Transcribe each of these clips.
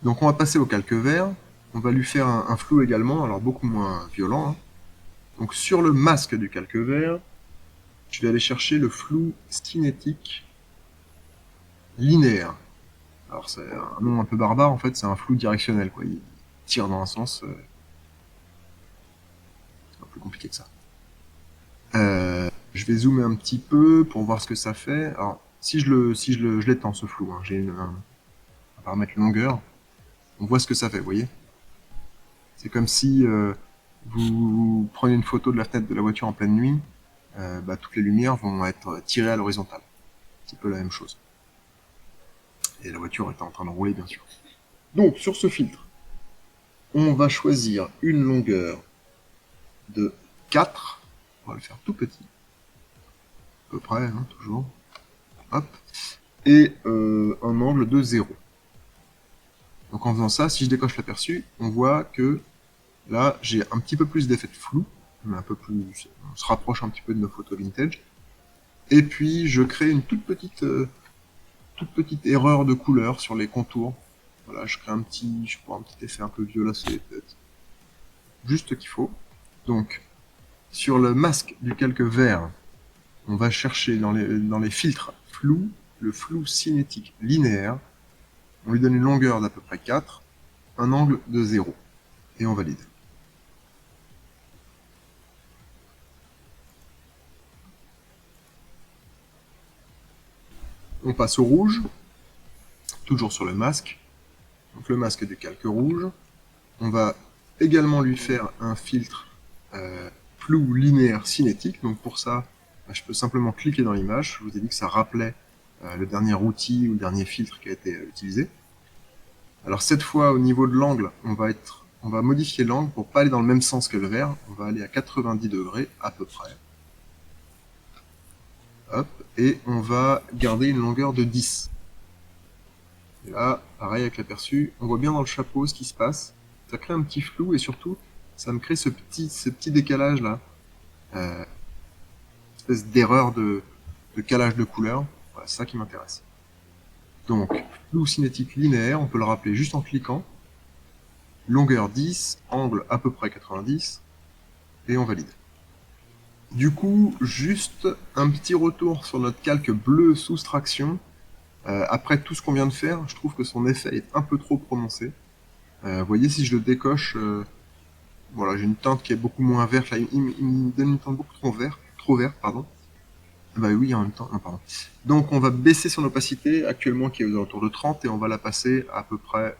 Donc on va passer au calque vert, on va lui faire un flou également, alors beaucoup moins violent, hein. Donc sur le masque du calque vert, je vais aller chercher le flou cinétique linéaire. Alors c'est un nom un peu barbare, en fait c'est un flou directionnel, quoi. Il tire dans un sens, c'est pas plus compliqué que ça. Je vais zoomer un petit peu pour voir ce que ça fait. Alors je l'étends ce flou, hein. J'ai un paramètre longueur, on voit ce que ça fait, vous voyez. C'est comme si vous prenez une photo de la fenêtre de la voiture en pleine nuit, toutes les lumières vont être tirées à l'horizontale. Un petit peu la même chose. Et la voiture est en train de rouler, bien sûr. Donc, sur ce filtre, on va choisir une longueur de 4. On va le faire tout petit. À peu près, hein, toujours. Hop. Et un angle de 0. Donc en faisant ça, si je décoche l'aperçu, on voit que là, j'ai un petit peu plus d'effet de flou. Un peu plus, on se rapproche un petit peu de nos photos vintage. Et puis, je crée une toute petite erreur de couleur sur les contours. Voilà, je crée un petit effet un peu violacé, peut-être. Juste ce qu'il faut. Donc, sur le masque du calque vert, on va chercher dans les filtres flou, le flou cinétique linéaire. On lui donne une longueur d'à peu près 4, un angle de 0. Et on valide. On passe au rouge, toujours sur le masque. Donc le masque du calque rouge. On va également lui faire un filtre flou linéaire cinétique. Donc pour ça, je peux simplement cliquer dans l'image. Je vous ai dit que ça rappelait le dernier outil ou le dernier filtre qui a été utilisé. Alors cette fois, au niveau de l'angle, on va modifier l'angle pour pas aller dans le même sens que le vert. On va aller à 90 degrés à peu près. Hop, et on va garder une longueur de 10. Et là, pareil avec l'aperçu, on voit bien dans le chapeau ce qui se passe. Ça crée un petit flou et surtout, ça me crée ce petit décalage là. Espèce d'erreur de calage de couleur. Voilà, c'est ça qui m'intéresse. Donc, flou cinétique linéaire, on peut le rappeler juste en cliquant. Longueur 10, angle à peu près 90, et on valide. Du coup, juste un petit retour sur notre calque bleu soustraction. Après tout ce qu'on vient de faire, je trouve que son effet est un peu trop prononcé. Vous voyez, si je le décoche, voilà, j'ai une teinte qui est beaucoup moins verte. Là, il me donne une teinte beaucoup trop verte, pardon. Bah oui, en même temps, non, pardon. Donc on va baisser son opacité, actuellement qui est aux alentours de 30, et on va la passer à peu près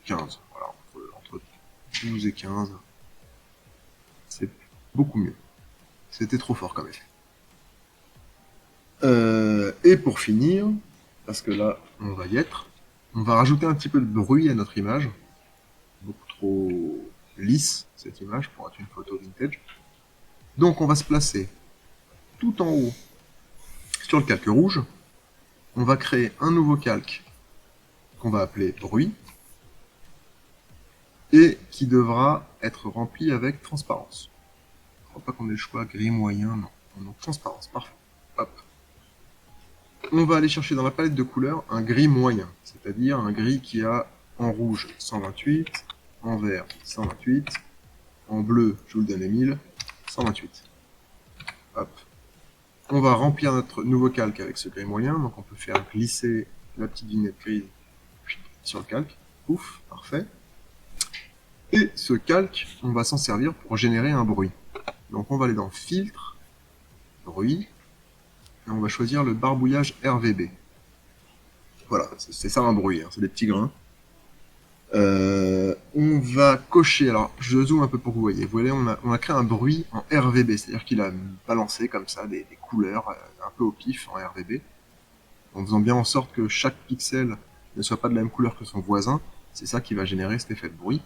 15. Voilà, entre 12 et 15. C'est beaucoup mieux. C'était trop fort comme effet. Et pour finir, parce que là, on va y être, on va rajouter un petit peu de bruit à notre image. Beaucoup trop lisse, cette image, pour être une photo vintage. Donc on va se placer tout en haut sur le calque rouge. On va créer un nouveau calque qu'on va appeler bruit et qui devra être rempli avec transparence. Je crois pas qu'on ait le choix gris moyen, non. Donc transparence, parfait. Hop. On va aller chercher dans la palette de couleurs un gris moyen, c'est-à-dire un gris qui a en rouge 128, en vert 128, en bleu, je vous le donne les 1000, 128. Hop. On va remplir notre nouveau calque avec ce gris moyen, donc on peut faire glisser la petite vignette grise sur le calque. Ouf, parfait. Et ce calque, on va s'en servir pour générer un bruit. Donc on va aller dans Filtre, Bruit, et on va choisir le barbouillage RVB. Voilà, c'est ça un bruit, hein, c'est des petits grains. On va cocher, alors je zoome un peu pour que vous voyez. Vous voyez, on a créé un bruit en RVB, c'est-à-dire qu'il a balancé comme ça des couleurs un peu au pif en RVB, en faisant bien en sorte que chaque pixel ne soit pas de la même couleur que son voisin. C'est ça qui va générer cet effet de bruit.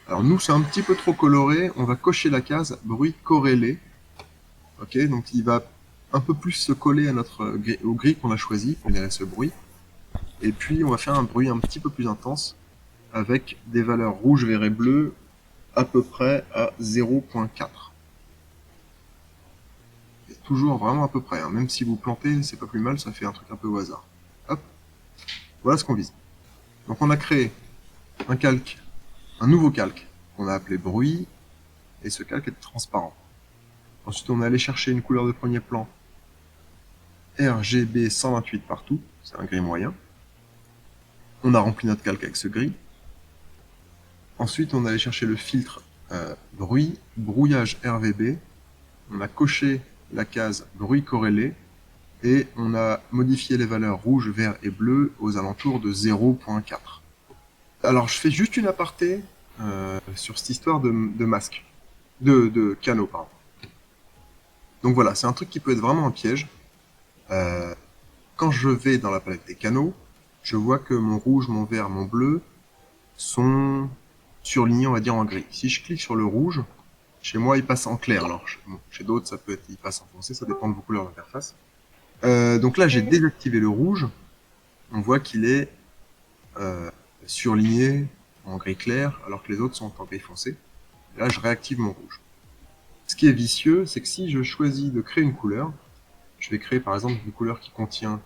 Alors nous, c'est un petit peu trop coloré, on va cocher la case bruit corrélé. Ok, donc il va un peu plus se coller à au gris qu'on a choisi pour générer ce bruit. Et puis on va faire un bruit un petit peu plus intense avec des valeurs rouge, vert et bleu à peu près à 0.4. Toujours vraiment à peu près, hein. Même si vous plantez, c'est pas plus mal, ça fait un truc un peu au hasard. Hop, voilà ce qu'on vise. Donc on a créé un nouveau calque qu'on a appelé bruit, et ce calque est transparent. Ensuite, on est allé chercher une couleur de premier plan RGB 128 partout, c'est un gris moyen. On a rempli notre calque avec ce gris. Ensuite, on est allé chercher le filtre bruit, brouillage RVB. On a coché la case bruit corrélé et on a modifié les valeurs rouge, vert et bleu aux alentours de 0.4. Alors, je fais juste une aparté sur cette histoire de masque, de canaux, pardon. Donc voilà, c'est un truc qui peut être vraiment un piège. Quand je vais dans la palette des canaux, je vois que mon rouge, mon vert, mon bleu sont surlignés, on va dire, en gris. Si je clique sur le rouge, chez moi, il passe en clair. Alors, chez d'autres, ça peut être, il passe en foncé, ça dépend de vos couleurs d'interface. Donc là, j'ai désactivé le rouge. On voit qu'il est surligné en gris clair, alors que les autres sont en gris foncé. Et là, je réactive mon rouge. Ce qui est vicieux, c'est que si je choisis de créer une couleur, je vais créer par exemple une couleur qui contient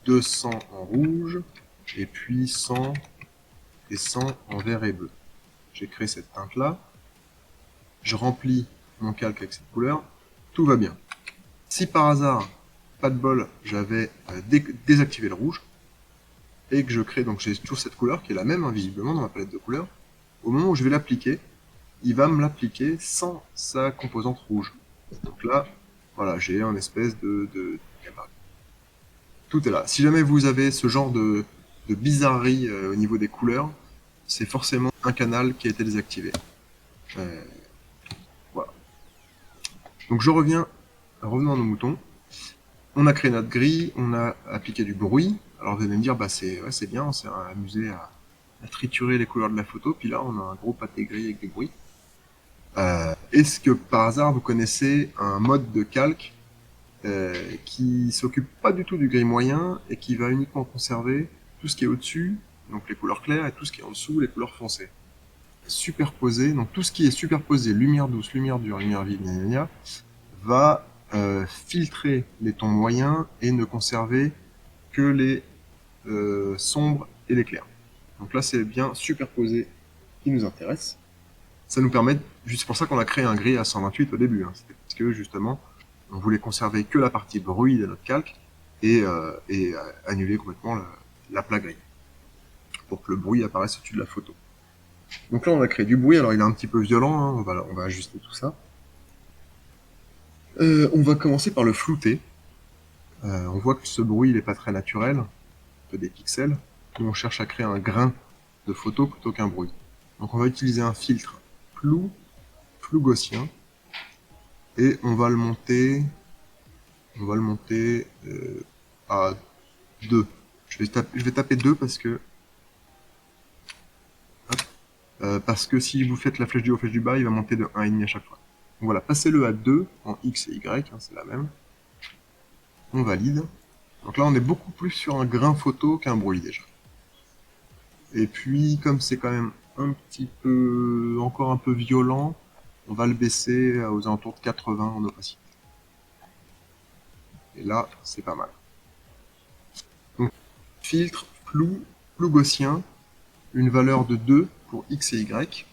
200 en rouge, et puis 100 et 100 en vert et bleu. J'ai créé cette teinte-là, je remplis mon calque avec cette couleur, tout va bien. Si par hasard, pas de bol, j'avais désactivé le rouge, et que je crée, donc j'ai toujours cette couleur qui est la même, visiblement, dans ma palette de couleurs, au moment où je vais l'appliquer, il va me l'appliquer sans sa composante rouge. Donc là, voilà, j'ai un espèce de tout est là. Si jamais vous avez ce genre de bizarrerie au niveau des couleurs, c'est forcément un canal qui a été désactivé. Voilà. Donc revenons à nos moutons. On a créé notre grille, on a appliqué du bruit. Alors vous allez me dire, bah c'est bien, on s'est amusé à triturer les couleurs de la photo, puis là on a un gros pâté gris avec des bruits. Est-ce que par hasard vous connaissez un mode de calque qui s'occupe pas du tout du gris moyen et qui va uniquement conserver tout ce qui est au-dessus, donc les couleurs claires, et tout ce qui est en dessous, les couleurs foncées. Superposé, donc tout ce qui est superposé, lumière douce, lumière dure, lumière vive, va filtrer les tons moyens et ne conserver que les sombres et les clairs. Donc là, c'est bien superposé qui nous intéresse. Ça nous permet, c'est pour ça qu'on a créé un gris à 128 au début, c'était parce que justement, on voulait conserver que la partie bruit de notre calque et annuler complètement l'aplat gris pour que le bruit apparaisse au-dessus de la photo. Donc là, on a créé du bruit. Alors, il est un petit peu violent. On va ajuster tout ça. On va commencer par le flouter. On voit que ce bruit, il n'est pas très naturel. Un peu des pixels. Nous, on cherche à créer un grain de photo plutôt qu'un bruit. Donc, on va utiliser un filtre flou gaussien. Et on va le monter à 2. Je vais taper 2 parce que si vous faites la flèche du haut, flèche du bas, il va monter de 1,5 à chaque fois. Donc voilà, passez-le à 2 en X et Y, c'est la même. On valide. Donc là, on est beaucoup plus sur un grain photo qu'un bruit déjà. Et puis, comme c'est quand même encore un peu violent, on va le baisser aux alentours de 80 en opacité. Et là, c'est pas mal. Donc, filtre, flou gaussien, une valeur de 2 pour X et Y.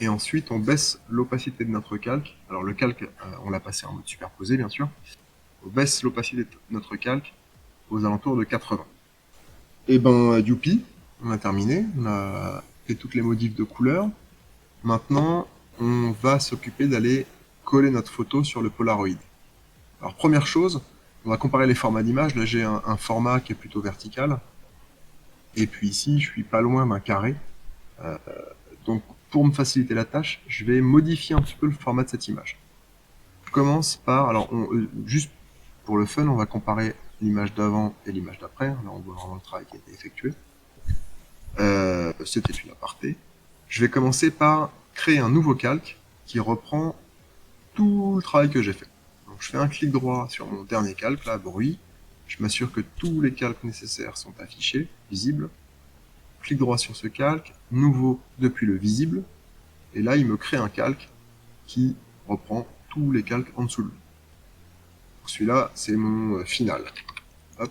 Et ensuite, on baisse l'opacité de notre calque. Alors le calque, on l'a passé en mode superposé, bien sûr. On baisse l'opacité de notre calque aux alentours de 80. Et ben, youpi, on a terminé. On a fait toutes les modifs de couleurs. Maintenant, on va s'occuper d'aller coller notre photo sur le Polaroid. Alors première chose, on va comparer les formats d'image. Là, j'ai un format qui est plutôt vertical. Et puis ici, je suis pas loin d'un carré. Donc, pour me faciliter la tâche, je vais modifier un petit peu le format de cette image. Je commence par, alors juste pour le fun, on va comparer l'image d'avant et l'image d'après. Là, on voit vraiment le travail qui a été effectué. C'était une aparté. Je vais commencer par créer un nouveau calque qui reprend tout le travail que j'ai fait. Donc, je fais un clic droit sur mon dernier calque, là, bruit. Je m'assure que tous les calques nécessaires sont affichés, visibles. Clic droit sur ce calque, nouveau depuis le visible, et là il me crée un calque qui reprend tous les calques en dessous de lui. Celui-là, c'est mon final. Hop.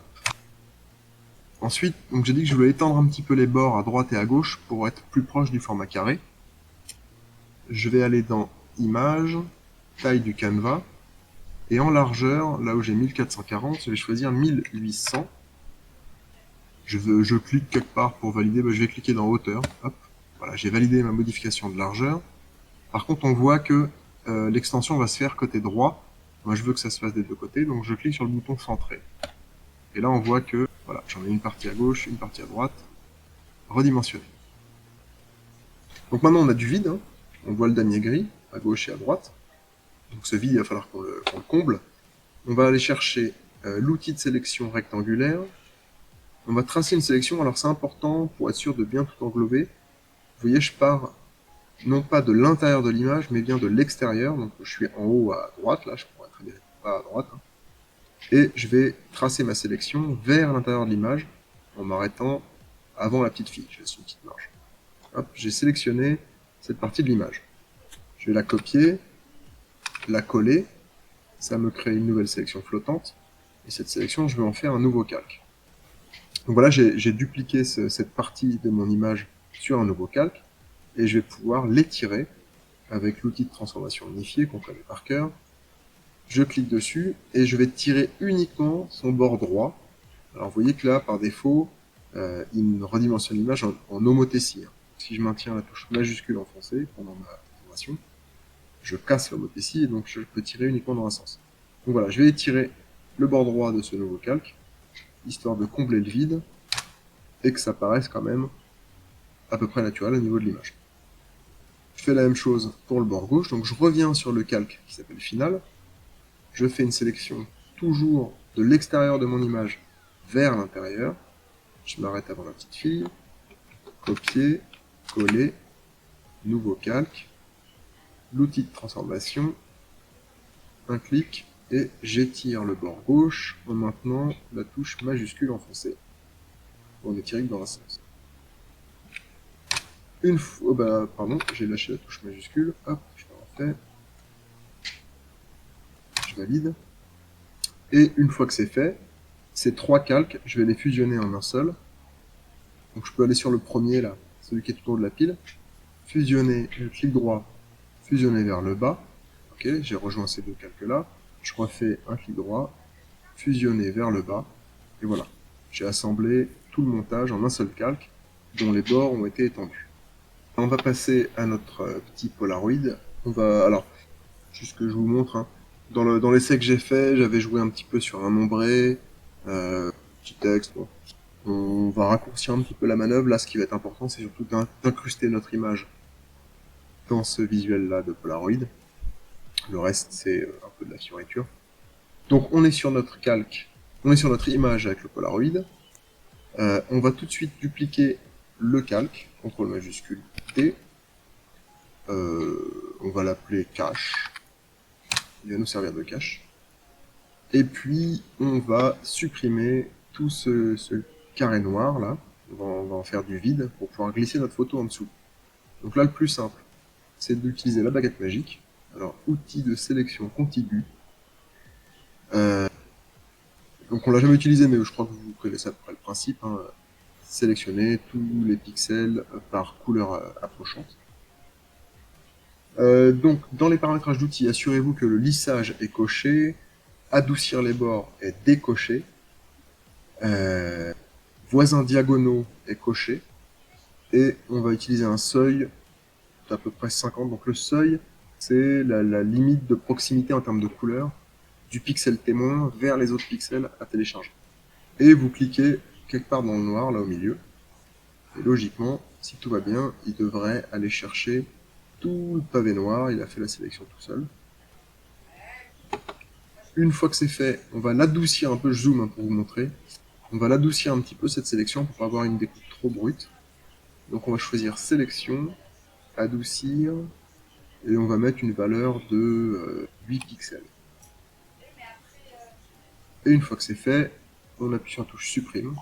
Ensuite, donc j'ai dit que je voulais étendre un petit peu les bords à droite et à gauche pour être plus proche du format carré. Je vais aller dans Images, taille du canevas, et en largeur, là où j'ai 1440, je vais choisir 1800. Je clique quelque part pour valider, je vais cliquer dans Hauteur. Hop, voilà, j'ai validé ma modification de largeur. Par contre, on voit que l'extension va se faire côté droit. Moi, je veux que ça se fasse des deux côtés, donc je clique sur le bouton Centrer. Et là, on voit que voilà, j'en ai une partie à gauche, une partie à droite, redimensionné. Donc maintenant, on a du vide. Hein. On voit le damier gris à gauche et à droite. Donc ce vide, il va falloir qu'on le comble. On va aller chercher l'outil de sélection rectangulaire. On va tracer une sélection. Alors c'est important pour être sûr de bien tout englober. Vous voyez, je pars non pas de l'intérieur de l'image, mais bien de l'extérieur. Donc je suis en haut à droite, là, je pourrais très bien être pas à droite. Hein. Et je vais tracer ma sélection vers l'intérieur de l'image en m'arrêtant avant la petite fille. Je laisse une petite marge. Hop, j'ai sélectionné cette partie de l'image. Je vais la copier, la coller. Ça me crée une nouvelle sélection flottante. Et cette sélection, je vais en faire un nouveau calque. Donc voilà, j'ai dupliqué cette partie de mon image sur un nouveau calque. Et je vais pouvoir l'étirer avec l'outil de transformation unifiée qu'on connaît par cœur. Je clique dessus et je vais tirer uniquement son bord droit. Alors vous voyez que là, par défaut, il me redimensionne l'image en homothétie. Si je maintiens la touche majuscule enfoncée pendant ma transformation, je casse l'homothétie et donc je peux tirer uniquement dans un sens. Donc voilà, je vais étirer le bord droit de ce nouveau calque, histoire de combler le vide et que ça paraisse quand même à peu près naturel au niveau de l'image. Je fais la même chose pour le bord gauche, donc je reviens sur le calque qui s'appelle Final. Je fais une sélection toujours de l'extérieur de mon image vers l'intérieur. Je m'arrête avant la petite fille. Copier, coller, nouveau calque, l'outil de transformation, un clic, et j'étire le bord gauche en maintenant la touche majuscule enfoncée. On étire dans un sens. Une fois, pardon, j'ai lâché la touche majuscule. Hop, je le refais. Je valide. Et une fois que c'est fait, ces trois calques, je vais les fusionner en un seul. Donc je peux aller sur le premier là, celui qui est tout en haut de la pile. Fusionner, je clique droit, fusionner vers le bas. Ok, j'ai rejoint ces deux calques là. Je refais un clic droit, fusionner vers le bas. Et voilà, j'ai assemblé tout le montage en un seul calque dont les bords ont été étendus. On va passer à notre petit Polaroid. On va, alors, juste que je vous montre, hein. Dans l'essai que j'ai fait, j'avais joué un petit peu sur un ombré, petit texte. Bon. On va raccourcir un petit peu la manœuvre. Là, ce qui va être important, c'est surtout d'incruster notre image dans ce visuel-là de Polaroid. Le reste, c'est un peu de la fioriture. Donc, on est sur notre calque, on est sur notre image avec le Polaroid. On va tout de suite dupliquer le calque, CTRL majuscule T. On va l'appeler cache. Il va nous servir de cache. Et puis, on va supprimer tout ce carré noir là. On va en faire du vide pour pouvoir glisser notre photo en dessous. Donc là, le plus simple, c'est d'utiliser la baguette magique. Alors, outil de sélection contigu. Donc on l'a jamais utilisé, mais je crois que vous connaissez à peu près le principe. Hein. Sélectionner tous les pixels par couleur approchante. Donc dans les paramétrages d'outils, assurez-vous que le lissage est coché, adoucir les bords est décoché, voisins diagonaux est coché, et on va utiliser un seuil d'à peu près 50. Donc le seuil, c'est la limite de proximité en termes de couleur du pixel témoin vers les autres pixels à télécharger. Et vous cliquez quelque part dans le noir, là au milieu. Et logiquement, si tout va bien, il devrait aller chercher tout le pavé noir. Il a fait la sélection tout seul. Une fois que c'est fait, on va l'adoucir un peu. Je zoome pour vous montrer. On va l'adoucir un petit peu, cette sélection, pour pas avoir une découpe trop brute. Donc on va choisir sélection, adoucir, et on va mettre une valeur de 8 pixels. Et une fois que c'est fait, on appuie sur la touche supprime.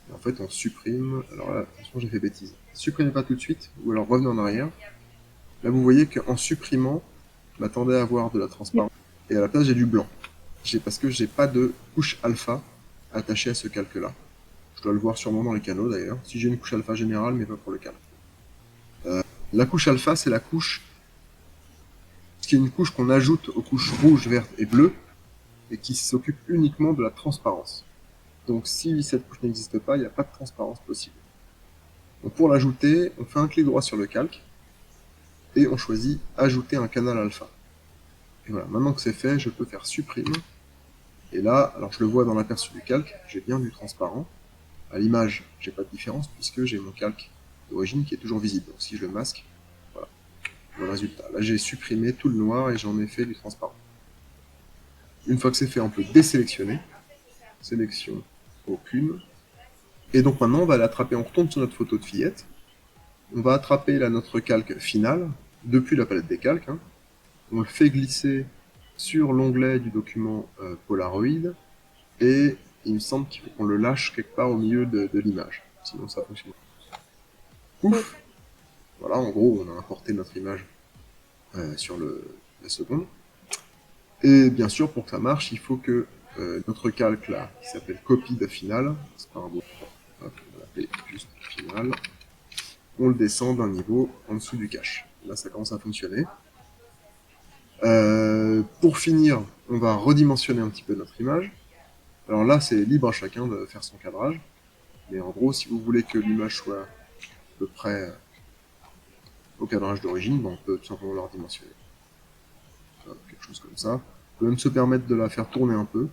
Et en fait, on supprime. Alors là, attention, j'ai fait bêtise. Supprimez pas tout de suite, ou alors revenez en arrière. Là, vous voyez qu'en supprimant, je m'attendais à avoir de la transparence. Et à la place, j'ai du blanc. Parce que j'ai pas de couche alpha attachée à ce calque-là. Je dois le voir sûrement dans les canaux d'ailleurs. Si j'ai une couche alpha générale, mais pas pour le calque. La couche alpha, c'est la couche, qui est une couche qu'on ajoute aux couches rouge, verte et bleue, et qui s'occupe uniquement de la transparence. Donc si cette couche n'existe pas, il n'y a pas de transparence possible. Donc pour l'ajouter, on fait un clic droit sur le calque, et on choisit ajouter un canal alpha. Et voilà, maintenant que c'est fait, je peux faire supprime. Et là, alors je le vois dans l'aperçu du calque, j'ai bien du transparent. À l'image, j'ai pas de différence puisque j'ai mon calque d'origine qui est toujours visible. Donc si je le masque, voilà, le résultat. Là, j'ai supprimé tout le noir et j'en ai fait du transparent. Une fois que c'est fait, on peut désélectionner. Sélection aucune. Et donc maintenant, on va l'attraper. On retourne sur notre photo de fillette. On va attraper là notre calque final depuis la palette des calques. Hein. On le fait glisser sur l'onglet du document Polaroid et il me semble qu'il faut qu'on le lâche quelque part au milieu de l'image. Sinon, ça fonctionne. Ouf! Voilà, en gros, on a importé notre image sur la seconde. Et bien sûr, pour que ça marche, il faut que notre calque là, qui s'appelle copie de finale, c'est pas un beau, hop, on va l'appeler juste finale, on le descend d'un niveau en dessous du cache. Là, ça commence à fonctionner. Pour finir, on va redimensionner un petit peu notre image. Alors là, c'est libre à chacun de faire son cadrage. Mais en gros, si vous voulez que l'image soit à peu près au cadrage d'origine, on peut tout simplement la redimensionner. Quelque chose comme ça. On peut même se permettre de la faire tourner un peu.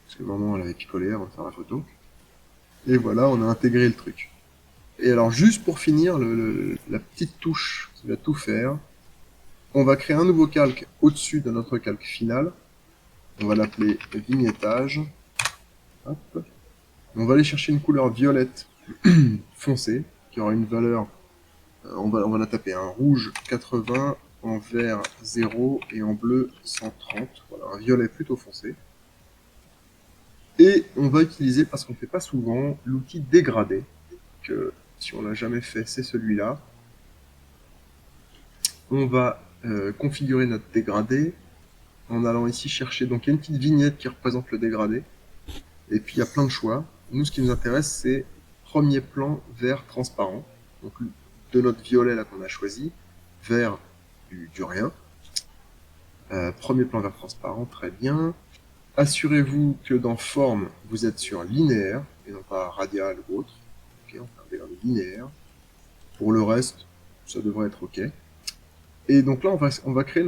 Parce que maman, elle avait picolé avant de faire la photo. Et voilà, on a intégré le truc. Et alors, juste pour finir, la petite touche qui va tout faire, on va créer un nouveau calque au-dessus de notre calque final. On va l'appeler vignettage. Hop. On va aller chercher une couleur violette foncée, qui aura une valeur, on va la taper, un rouge 80, en vert 0 et en bleu 130. Voilà, un violet plutôt foncé. Et on va utiliser, parce qu'on ne fait pas souvent, l'outil dégradé, que si on l'a jamais fait, c'est celui-là. On va configurer notre dégradé en allant ici chercher, donc il y a une petite vignette qui représente le dégradé, et puis il y a plein de choix. Nous, ce qui nous intéresse, c'est premier plan vert transparent, donc de notre violet là qu'on a choisi, vers du rien. Premier plan vert transparent, très bien. Assurez-vous que dans forme, vous êtes sur linéaire, et non pas radial ou autre. Ok, on fait un dégradé linéaire. Pour le reste, ça devrait être ok. Et donc là, on va créer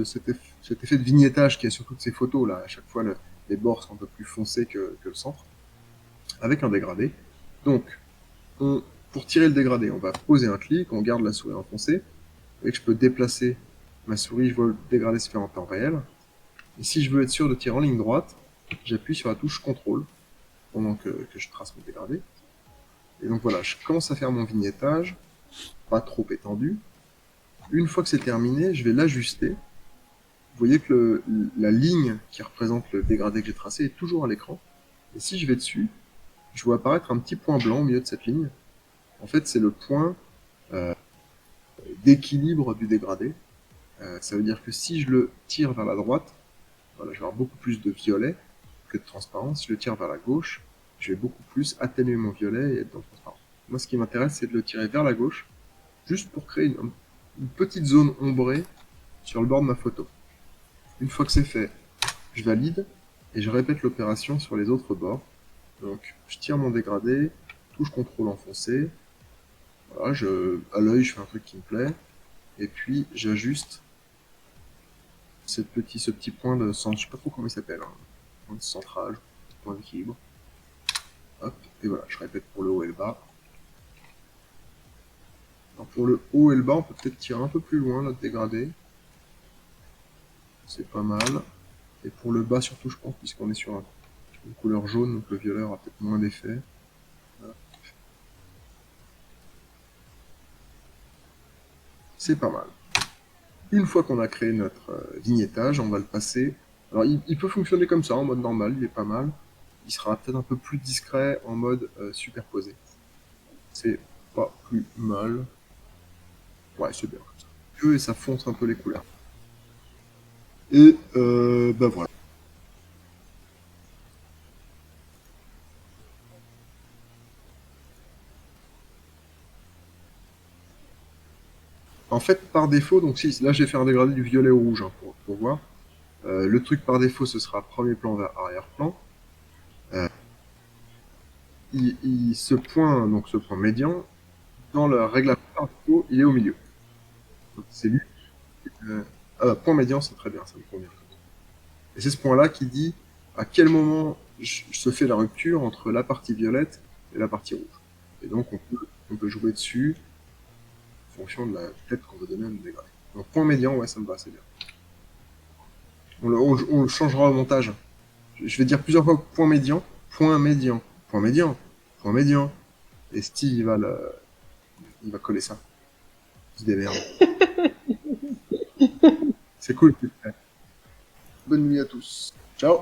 cet effet de vignettage qui est sur toutes ces photos là. À chaque fois, les bords sont un peu plus foncés que le centre, avec un dégradé. Donc, pour tirer le dégradé, on va poser un clic, on garde la souris enfoncée, et que je peux déplacer ma souris, je vois le dégradé se faire en temps réel. Et si je veux être sûr de tirer en ligne droite, j'appuie sur la touche CTRL pendant que je trace mon dégradé. Et donc voilà, je commence à faire mon vignettage, pas trop étendu. Une fois que c'est terminé, je vais l'ajuster. Vous voyez que la ligne qui représente le dégradé que j'ai tracé est toujours à l'écran. Et si je vais dessus, je vois apparaître un petit point blanc au milieu de cette ligne. En fait, c'est le point d'équilibre du dégradé. Ça veut dire que si je le tire vers la droite, voilà, je vais avoir beaucoup plus de violet que de transparence. Si je le tire vers la gauche, je vais beaucoup plus atténuer mon violet et être dans le transparent. Moi, ce qui m'intéresse, c'est de le tirer vers la gauche, juste pour créer une petite zone ombrée sur le bord de ma photo. Une fois que c'est fait, je valide et je répète l'opération sur les autres bords. Donc, je tire mon dégradé, touche CTRL enfoncé. Voilà, à l'œil, je fais un truc qui me plaît. Et puis, j'ajuste ce petit point de centre, je sais pas trop comment il s'appelle, hein. Point de centrage, point d'équilibre. Hop, et voilà, je répète pour le haut et le bas. Alors pour le haut et le bas, on peut peut-être tirer un peu plus loin notre dégradé. C'est pas mal. Et pour le bas surtout, je pense, puisqu'on est sur une couleur jaune, donc le violet aura peut-être moins d'effet. Voilà. C'est pas mal. Une fois qu'on a créé notre vignettage, on va le passer. Alors il peut fonctionner comme ça, en mode normal, il est pas mal. Il sera peut-être un peu plus discret en mode superposé. C'est pas plus mal. Ouais, c'est bien comme ça. Et ça fonce un peu les couleurs. Et bah voilà. fait, par défaut, donc si, là j'ai fait un dégradé du violet au rouge, hein, pour voir. Le truc par défaut, ce sera premier plan vers arrière-plan. Ce point, donc ce point médian, dans le réglage par défaut, il est au milieu. Donc c'est lui. Point médian, c'est très bien, ça me convient. Et c'est ce point-là qui dit à quel moment se fait la rupture entre la partie violette et la partie rouge. Et donc on peut jouer dessus en fonction de la tête qu'on veut donner à notre dégradé. Donc point médian, ouais, ça me va assez bien. On le changera au montage. Je vais dire plusieurs fois point médian, point médian, point médian, point médian. Et Steve, il va coller ça. Il se démerde. C'est cool. Bonne nuit à tous. Ciao.